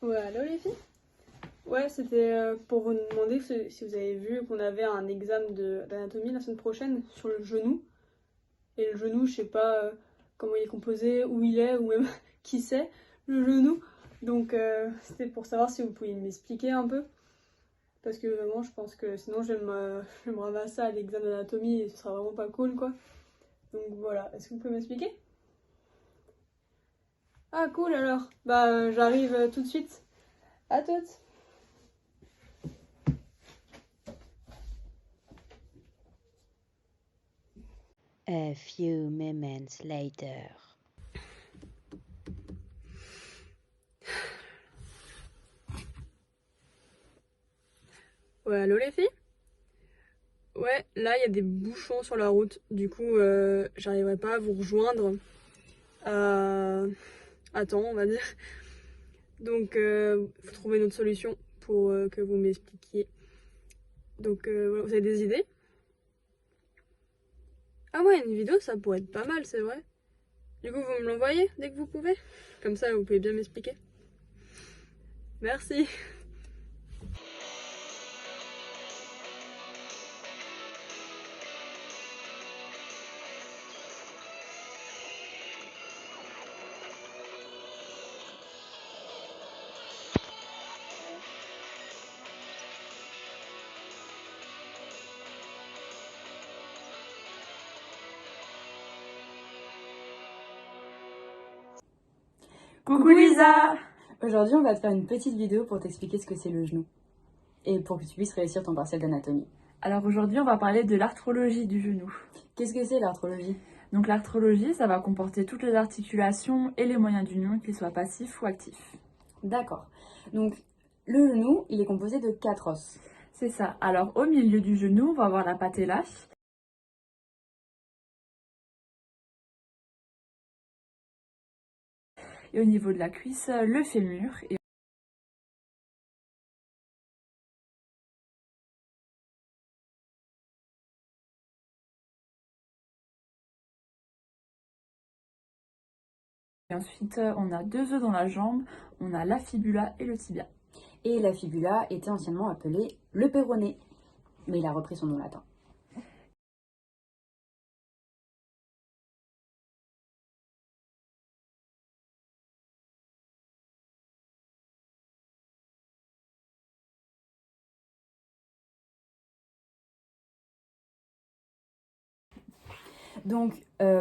Ouais, allô les filles? Ouais, c'était pour vous demander si vous avez vu qu'on avait un examen d'anatomie la semaine prochaine sur le genou. Et le genou, je sais pas comment il est composé, où il est, ou même qui c'est, le genou. Donc c'était pour savoir si vous pouviez m'expliquer un peu. Parce que vraiment, je pense que sinon je vais me ramasser à l'examen d'anatomie et ce sera vraiment pas cool quoi. Donc voilà, est-ce que vous pouvez m'expliquer? Ah cool alors, bah j'arrive tout de suite. À toutes! A few moments later. Ouais, allô les filles? Ouais, là il y a des bouchons sur la route, du coup j'arriverai pas à vous rejoindre à temps, on va dire. Donc faut trouver une autre solution pour que vous m'expliquiez. Donc voilà, vous avez des idées? Ah ouais, une vidéo ça pourrait être pas mal, c'est vrai. Du coup vous me l'envoyez dès que vous pouvez? Comme ça vous pouvez bien m'expliquer. Merci. Coucou Lisa! Aujourd'hui, on va te faire une petite vidéo pour t'expliquer ce que c'est le genou et pour que tu puisses réussir ton partiel d'anatomie. Alors aujourd'hui, on va parler de l'arthrologie du genou. Qu'est-ce que c'est l'arthrologie? Donc l'arthrologie, ça va comporter toutes les articulations et les moyens d'union, qu'ils soient passifs ou actifs. D'accord. Donc, le genou, il est composé de 4 os. C'est ça. Alors au milieu du genou, on va avoir la patella. Et au niveau de la cuisse, le fémur. Et ensuite, on a 2 os dans la jambe, on a la fibula et le tibia. Et la fibula était anciennement appelée le péroné, mais il a repris son nom latin. Donc,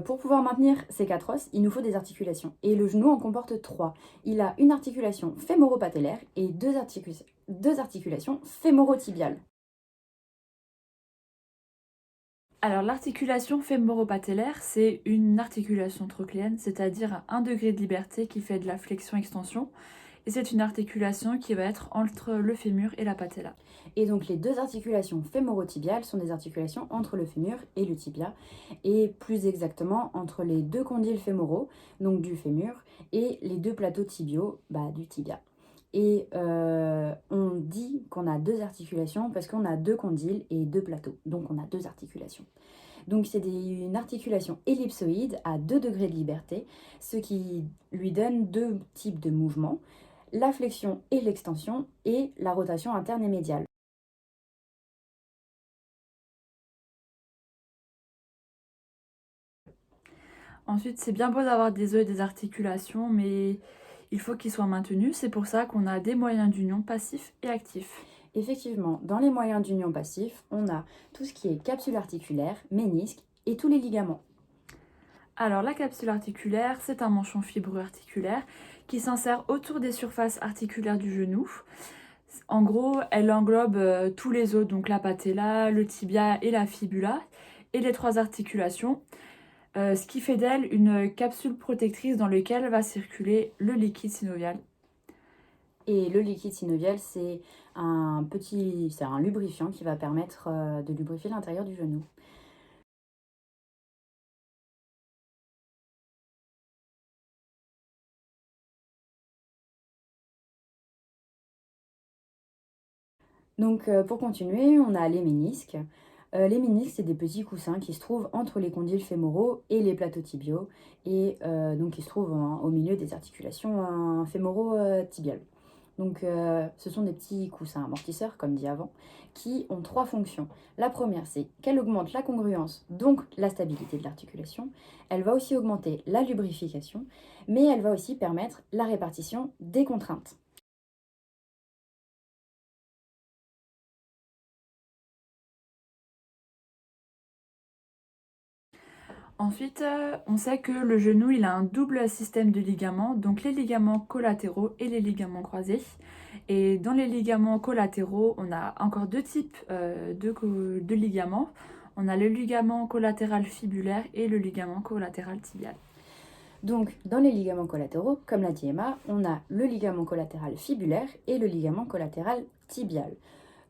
pour pouvoir maintenir ces 4 os, il nous faut des articulations. Et le genou en comporte 3. Il a une articulation fémoro-patellaire et deux articulations fémoro-tibiales. Alors l'articulation fémoro-patellaire, c'est une articulation trochléenne, c'est-à-dire à 1 degré de liberté qui fait de la flexion-extension. Et c'est une articulation qui va être entre le fémur et la patella. Et donc les deux articulations fémoro-tibiales sont des articulations entre le fémur et le tibia, et plus exactement entre les deux condyles fémoraux, donc du fémur, et les deux plateaux tibiaux, du tibia. Et on dit qu'on a deux articulations parce qu'on a deux condyles et deux plateaux, donc on a deux articulations. Donc c'est une articulation ellipsoïde à 2 degrés de liberté, ce qui lui donne deux types de mouvements, la flexion et l'extension et la rotation interne et médiale. Ensuite, c'est bien beau d'avoir des os et des articulations, mais il faut qu'ils soient maintenus. C'est pour ça qu'on a des moyens d'union passifs et actifs. Effectivement, dans les moyens d'union passifs, on a tout ce qui est capsule articulaire, ménisque et tous les ligaments. Alors la capsule articulaire, c'est un manchon fibreux articulaire qui s'insère autour des surfaces articulaires du genou. En gros, elle englobe tous les os, donc la patella, le tibia et la fibula, et les 3 articulations. Ce qui fait d'elle une capsule protectrice dans laquelle va circuler le liquide synovial. Et le liquide synovial, c'est un lubrifiant qui va permettre de lubrifier l'intérieur du genou. Donc pour continuer, on a les ménisques. Les ménisques, c'est des petits coussins qui se trouvent entre les condyles fémoraux et les plateaux tibiaux, et donc qui se trouvent au milieu des articulations fémoro-tibiales. Donc ce sont des petits coussins amortisseurs, comme dit avant, qui ont 3 fonctions. La première, c'est qu'elle augmente la congruence, donc la stabilité de l'articulation. Elle va aussi augmenter la lubrification, mais elle va aussi permettre la répartition des contraintes. Ensuite, on sait que le genou, il a un double système de ligaments, donc les ligaments collatéraux et les ligaments croisés. Et dans les ligaments collatéraux, on a encore 2 types de ligaments. On a le ligament collatéral fibulaire et le ligament collatéral tibial. Donc, dans les ligaments collatéraux, comme l'a dit Emma, on a le ligament collatéral fibulaire et le ligament collatéral tibial.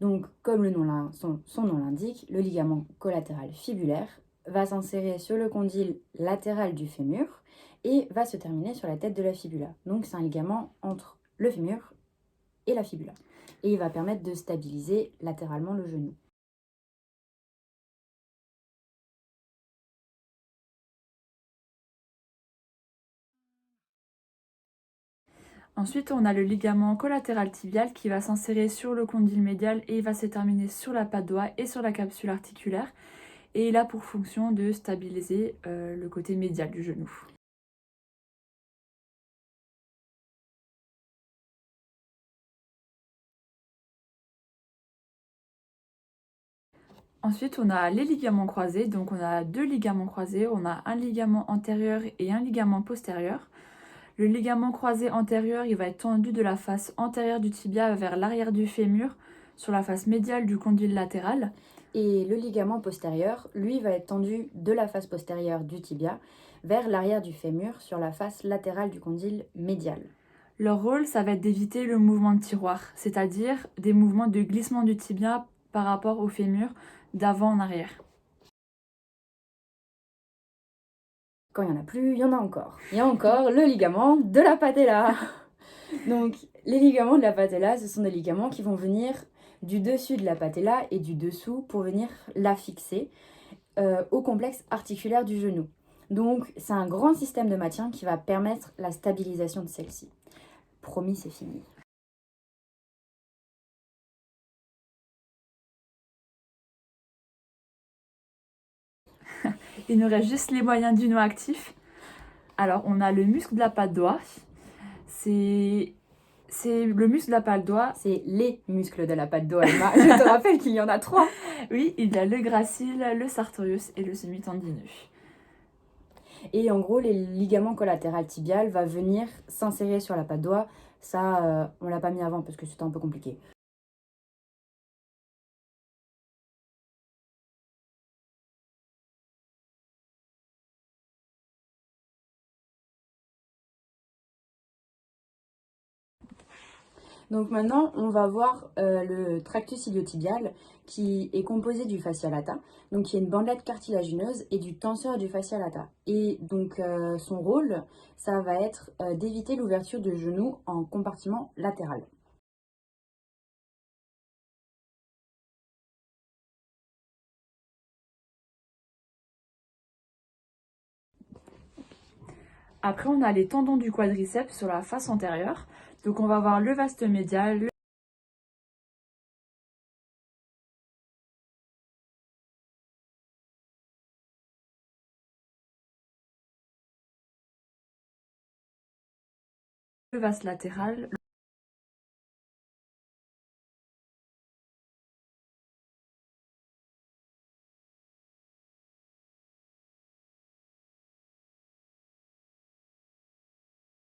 Donc, comme son nom l'indique, le ligament collatéral fibulaire va s'insérer sur le condyle latéral du fémur et va se terminer sur la tête de la fibula. Donc, c'est un ligament entre le fémur et la fibula. Et il va permettre de stabiliser latéralement le genou. Ensuite, on a le ligament collatéral tibial qui va s'insérer sur le condyle médial et il va se terminer sur la patte doigt et sur la capsule articulaire. Et il a pour fonction de stabiliser le côté médial du genou. Ensuite, on a les ligaments croisés. Donc, on a 2 ligaments croisés. On a un ligament antérieur et un ligament postérieur. Le ligament croisé antérieur, il va être tendu de la face antérieure du tibia vers l'arrière du fémur, sur la face médiale du condyle latéral. Et le ligament postérieur, lui, va être tendu de la face postérieure du tibia vers l'arrière du fémur, sur la face latérale du condyle médial. Leur rôle, ça va être d'éviter le mouvement de tiroir, c'est-à-dire des mouvements de glissement du tibia par rapport au fémur d'avant en arrière. Quand il n'y en a plus, il y en a encore. Il y a encore le ligament de la patella. Donc, les ligaments de la patella, ce sont des ligaments qui vont venir du dessus de la patella et du dessous pour venir la fixer au complexe articulaire du genou. Donc, c'est un grand système de maintien qui va permettre la stabilisation de celle-ci. Promis, c'est fini. Il nous reste juste les moyens du noix actif. Alors, on a le muscle de la patte doigt. C'est le muscle de la patte doigt. C'est les muscles de la patte doigt, Emma. Je te rappelle qu'il y en a 3. Oui, il y a le gracile, le sartorius et le semi-tendineux. Et en gros, les ligaments collatéral tibial va venir s'insérer sur la patte doigt. Ça, on l'a pas mis avant parce que c'était un peu compliqué. Donc maintenant, on va voir le tractus iliotibial qui est composé du fascia lata, donc qui est une bandelette cartilagineuse, et du tenseur du fascia lata. Et donc son rôle, ça va être d'éviter l'ouverture de genou en compartiment latéral. Après, on a les tendons du quadriceps sur la face antérieure. Donc, on va voir le vaste médial, le vaste latéral,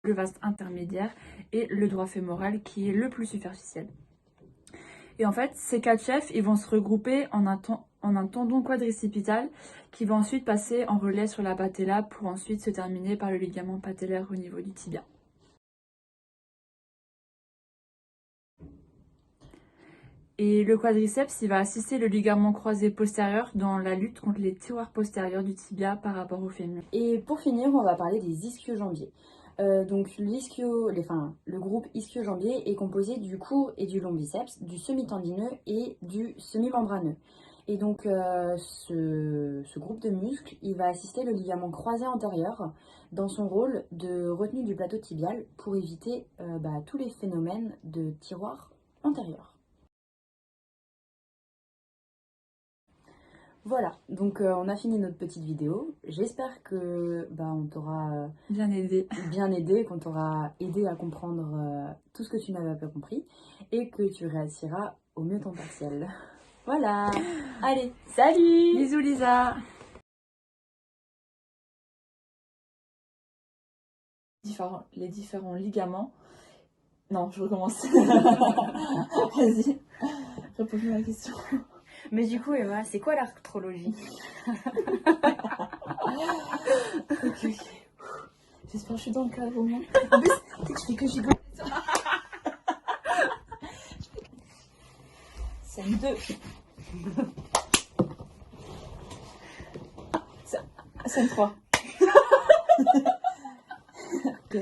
le vaste intermédiaire et le droit fémoral qui est le plus superficiel. Et en fait, ces 4 chefs, ils vont se regrouper en un tendon quadricipital qui va ensuite passer en relais sur la patella pour ensuite se terminer par le ligament patellaire au niveau du tibia. Et le quadriceps, il va assister le ligament croisé postérieur dans la lutte contre les tiroirs postérieurs du tibia par rapport au fémur. Et pour finir, on va parler des ischio-jambiers. Donc le groupe ischio-jambier est composé du court et du long biceps, du semi-tendineux et du semi-membraneux. Et donc ce groupe de muscles, il va assister le ligament croisé antérieur dans son rôle de retenue du plateau tibial pour éviter tous les phénomènes de tiroir antérieur. Voilà, donc on a fini notre petite vidéo. J'espère que on t'aura Bien aidé. qu'on t'aura aidé à comprendre tout ce que tu n'avais pas compris et que tu réussiras au mieux ton partiel. Voilà, allez, salut! Bisous Lisa. Les différents ligaments. Non, je recommence. Vas-y, réponds-moi à la question. Mais du coup, Emma, c'est quoi l'arthrologie? Ok. J'espère que je suis dans le cadre au moins. En plus, je fais que gigoler. Scène 2. Scène 3. Ok.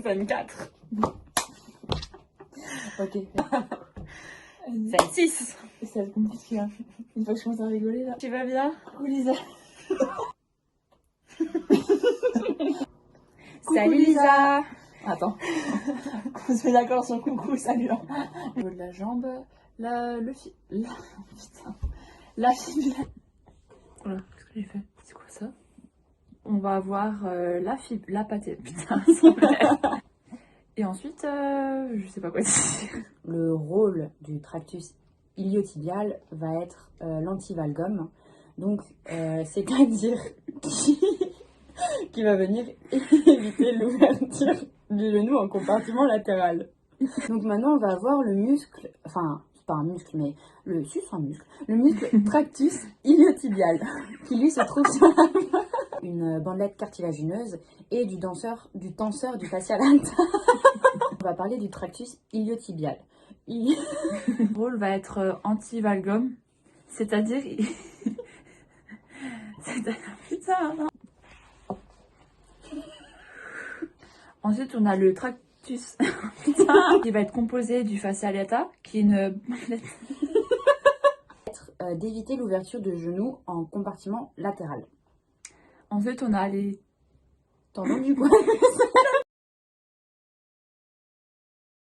Scène 4. Ok. Scène 6. Ça va être compliqué. Hein. Une fois que je commence à rigoler là. Tu vas bien? Coucou Lisa. Salut Lisa. Attends. On se met d'accord sur le coucou, salut. Au niveau de la jambe, la fibule. Voilà, qu'est-ce que j'ai fait? C'est quoi ça? On va avoir la pâtée. Putain, ça me Et ensuite, je sais pas quoi dire. Le rôle du tractus iliotibial va être l'antivalgum. Donc, c'est-à-dire qui va venir éviter l'ouverture du genou en compartiment latéral. Donc maintenant, on va avoir le muscle, enfin, c'est pas un muscle, mais le muscle tractus iliotibial, qui lui se trouve sur la main. Une bandelette cartilagineuse et du tenseur du fascial antal. On va parler du tractus iliotibial. Le rôle va être anti-valgum, c'est-à-dire... Putain, non. Ensuite, on a le tractus qui va être composé du fascia lata, qui est une d'éviter l'ouverture de genou en compartiment latéral. Ensuite, on a les Tendons du poignet.